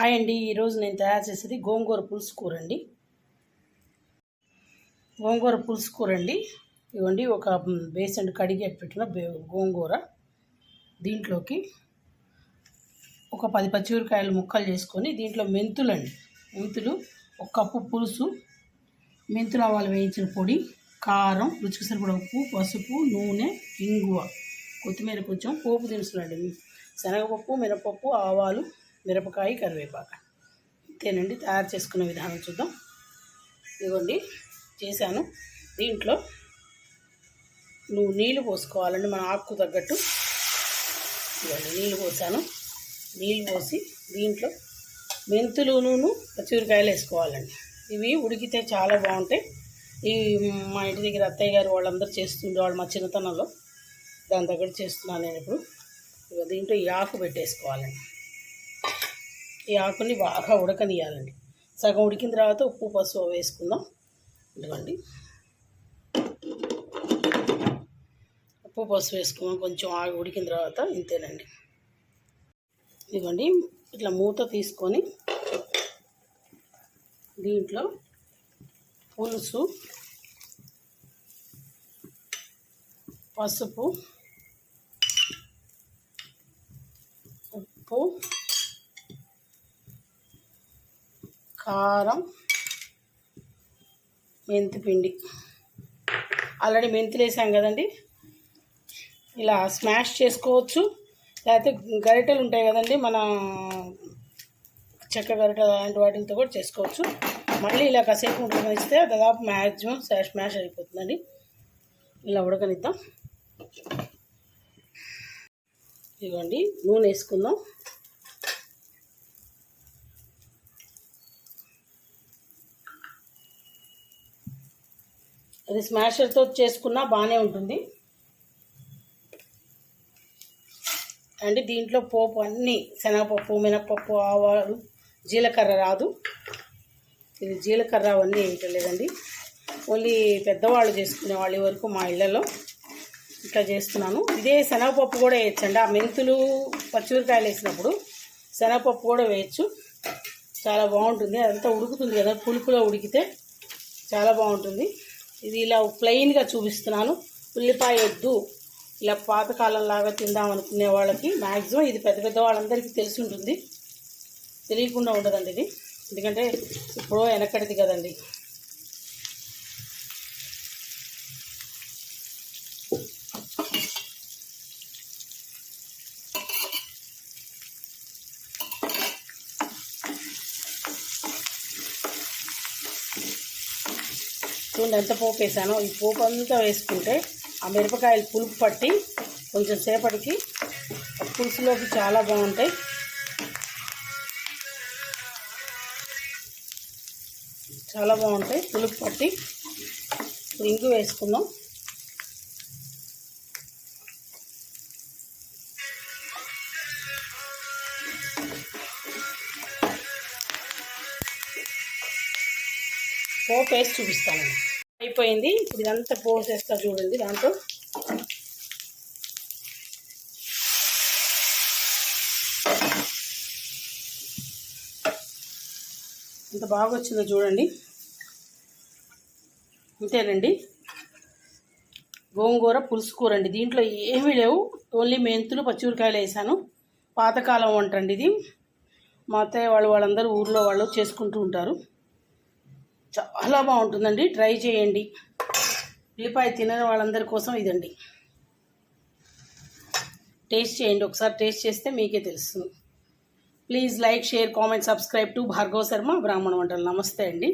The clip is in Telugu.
హాయ్ అండి. ఈరోజు నేను తయారు చేసేది గోంగూర పులుసు కూర అండి. గోంగూర పులుసు కూర అండి. ఇవ్వండి, ఒక బేసన్ కడిగి పెట్టిన గోంగూర, దీంట్లోకి ఒక 10 పచ్చిమిరపకాయలు ముక్కలు చేసుకొని, దీంట్లో మెంతులు ఒక కప్పు పులుసు, మెంతులు ఆవాలు వేయించిన పొడి, కారం, రుచికి సరిపడా ఉప్పు, పసుపు, నూనె, ఇంగువ, కొత్తిమీర, కొంచెం పోపు దినుసులు అండి. శనగపప్పు, మినపప్పు, ఆవాలు, మిరపకాయ, కరివేపాకు. ఇంతేనండి. తయారు చేసుకునే విధానం చూద్దాం. ఇదిగోండి, చేశాను. దీంట్లో నీళ్ళు పోసుకోవాలండి, మన ఆకు తగ్గట్టు. ఇదిగోండి, నీళ్ళు పోసాను. నీళ్ళు పోసి దీంట్లో మెంతులును పచ్చిమిరకాయలు వేసుకోవాలండి. ఇవి ఉడికితే చాలా బాగుంటాయి. ఇవి మా ఇంటి దగ్గర అత్తయ్య గారు వాళ్ళందరూ చేస్తుండే వాళ్ళు, మా చిన్నతనంలో. దాని తగ్గట్టు చేస్తున్నాను నేను ఇప్పుడు. దీంట్లో ఈ ఆకు పెట్టేసుకోవాలండి. ఈ ఆకుని బాగా ఉడకనియాలండి. సగం ఉడికిన తర్వాత ఉప్పు, పసుపు వేసుకుందాం. ఇదిగోండి, ఉప్పు, పసుపు వేసుకుందాం. కొంచెం ఆగి ఉడికిన తర్వాత ఇంతేనండి. ఇదిగోండి, ఇట్లా మూత తీసుకొని దీంట్లో పులుసు, పసుపు, ఉప్పు, కారం, మెంతిపిండి. ఆల్రెడీ మెంతులు వేసాం కదండి. ఇలా స్మాష్ చేసుకోవచ్చు, లేకపోతే గరిటెలు ఉంటాయి కదండి, మన చెక్క గరిటెలు అలాంటి వాటితో కూడా చేసుకోవచ్చు. మళ్ళీ ఇలా కాసేపు ఉడకనిస్తే దాదాపు మ్యాక్సిమం స్మాష్ అయిపోతుందండి. ఇలా ఉడకనిద్దాం. ఇదిగోండి, నూనె వేసుకుందాం. అది స్మాషర్తో చేసుకున్నా బాగానే ఉంటుంది అండి. దీంట్లో పోపు అన్నీ శనగపప్పు, మినపప్పు, ఆవాలు, జీలకర్ర రాదు. ఇది జీలకర్ర అవన్నీ వేయటలేదండి. ఓన్లీ పెద్దవాళ్ళు చేసుకునే వాళ్ళ వరకు మా ఇళ్ళలో ఇట్లా చేస్తున్నాను. ఇదే శనగపప్పు కూడా వేయచ్చండి. ఆ మెంతులు, పచ్చిమిరకాయలు వేసినప్పుడు శనగపప్పు కూడా వేయచ్చు. చాలా బాగుంటుంది. అదంతా ఉడుకుతుంది కదా, పులుపులో ఉడికితే చాలా బాగుంటుంది. ఇది ఇలా ప్లెయిన్గా చూపిస్తున్నాను. ఉల్లిపాయ వద్దు, ఇలా పాతకాలంలాగా తిందాం అనుకునే వాళ్ళకి మ్యాక్సిమం ఇది పెద్ద వాళ్ళందరికీ తెలిసి ఉంటుంది. తెలియకుండా ఉండదండి ఇది, ఎందుకంటే ఇప్పుడు వెనకటిది కదండి. చూడండి ఎంత పోపు వేసానో. ఈ పోపు అంతా వేసుకుంటే ఆ మిరపకాయలు పులుపు పట్టి కొంచెం సేపటికి పులుసులోకి చాలా బాగుంటాయి. చాలా బాగుంటాయి పులుపు పట్టి. ఇంగు వేసుకుందాం. పోపు వేసి చూపిస్తాను. అయిపోయింది. ఇప్పుడు ఇదంతా పోసేస్తా చూడండి. దాంట్లో ఎంత బాగా వచ్చిందో చూడండి. ఇంతేనండి, గోంగూర పులుసు కూర అండి. దీంట్లో ఏమీ లేవు, ఓన్లీ మెంతులు, పచ్చిమిరకాయలు వేసాను. పాతకాలం వంట అండి ఇది. మా అత్తయ్య వాళ్ళందరూ ఊర్లో వాళ్ళు చేసుకుంటూ ఉంటారు. చాలా బాగుంటుందండి, ట్రై చేయండి. ఉల్లిపాయ తినని వాళ్ళందరి కోసం ఇదండి. టేస్ట్ చేయండి, ఒకసారి టేస్ట్ చేస్తే మీకే తెలుస్తుంది. Please like, share, comment, subscribe to Bhargava Sharma బ్రాహ్మణ వంటలు. నమస్తే అండి.